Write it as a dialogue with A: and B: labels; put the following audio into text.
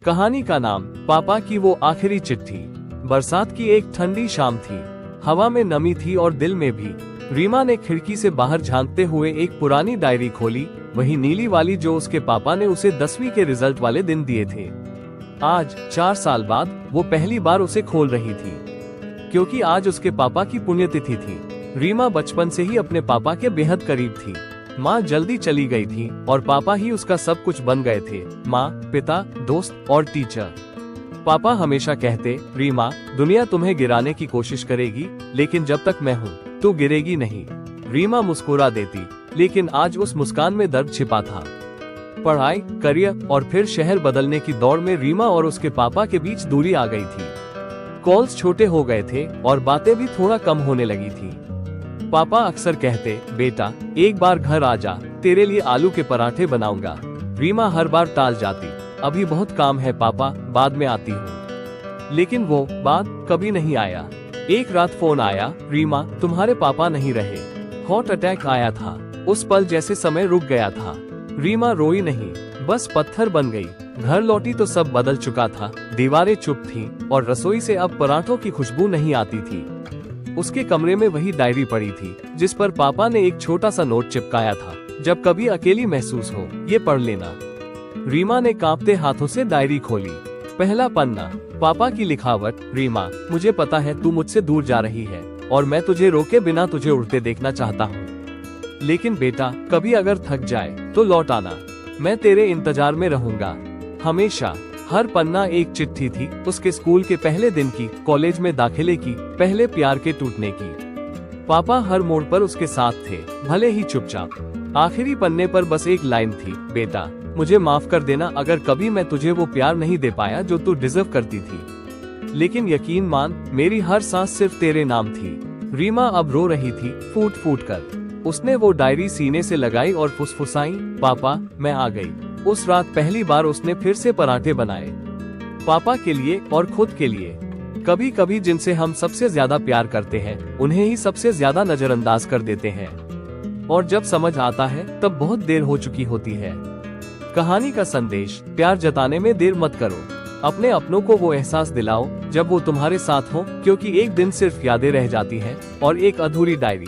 A: कहानी का नाम पापा की वो आखिरी चिट्ठी। बरसात की एक ठंडी शाम थी। हवा में नमी थी और दिल में भी। रीमा ने खिड़की से बाहर झांकते हुए एक पुरानी डायरी खोली, वही नीली वाली जो उसके पापा ने उसे 10वीं के रिजल्ट वाले दिन दिए थे। आज 4 साल बाद वो पहली बार उसे खोल रही थी, क्योंकि आज उसके पापा की पुण्यतिथि थी। रीमा बचपन से ही अपने पापा के बेहद करीब थी। माँ जल्दी चली गई थी और पापा ही उसका सब कुछ बन गए थे, माँ, पिता, दोस्त और टीचर। पापा हमेशा कहते, रीमा, दुनिया तुम्हें गिराने की कोशिश करेगी, लेकिन जब तक मैं हूँ तो गिरेगी नहीं। रीमा मुस्कुरा देती, लेकिन आज उस मुस्कान में दर्द छिपा था। पढ़ाई, करियर और फिर शहर बदलने की दौड़ में रीमा और उसके पापा के बीच दूरी आ गई थी। कॉल्स छोटे हो गए थे और बातें भी थोड़ा कम होने लगी थी। पापा अक्सर कहते, बेटा, एक बार घर आ जा, तेरे लिए आलू के पराठे बनाऊंगा। रीमा हर बार टाल जाती, अभी बहुत काम है पापा, बाद में आती हूँ। लेकिन वो बाद कभी नहीं आया। एक रात फोन आया, रीमा, तुम्हारे पापा नहीं रहे, हार्ट अटैक आया था। उस पल जैसे समय रुक गया था। रीमा रोई नहीं, बस पत्थर बन गई। घर लौटी तो सब बदल चुका था। दीवारें चुप थीं और रसोई से अब पराठों की खुशबू नहीं आती थी। उसके कमरे में वही डायरी पड़ी थी, जिस पर पापा ने एक छोटा सा नोट चिपकाया था, जब कभी अकेली महसूस हो, ये पढ़ लेना। रीमा ने कांपते हाथों से डायरी खोली। पहला पन्ना, पापा की लिखावट, रीमा, मुझे पता है तू मुझसे दूर जा रही है और मैं तुझे रोके बिना तुझे उड़ते देखना चाहता हूँ। लेकिन बेटा, कभी अगर थक जाए तो लौट आना, मैं तेरे इंतजार में रहूंगा हमेशा। हर पन्ना एक चिट्ठी थी, उसके स्कूल के पहले दिन की, कॉलेज में दाखिले की, पहले प्यार के टूटने की। पापा हर मोड़ पर उसके साथ थे, भले ही चुपचाप। आखिरी पन्ने पर बस एक लाइन थी, बेटा, मुझे माफ कर देना अगर कभी मैं तुझे वो प्यार नहीं दे पाया जो तू डिजर्व करती थी। लेकिन यकीन मान, मेरी हर सांस सिर्फ तेरे नाम थी। रीमा अब रो रही थी, फूट फूट कर। उसने वो डायरी सीने से लगाई और फुसफुसाई, पापा, मैं आ गई। उस रात पहली बार उसने फिर से पराठे बनाए, पापा के लिए और खुद के लिए। कभी कभी जिनसे हम सबसे ज्यादा प्यार करते हैं, उन्हें ही सबसे ज्यादा नजरअंदाज कर देते हैं, और जब समझ आता है तब बहुत देर हो चुकी होती है। कहानी का संदेश, प्यार जताने में देर मत करो। अपने अपनों को वो एहसास दिलाओ जब वो तुम्हारे साथ हो, क्योंकि एक दिन सिर्फ यादें रह जाती हैं और एक अधूरी डायरी।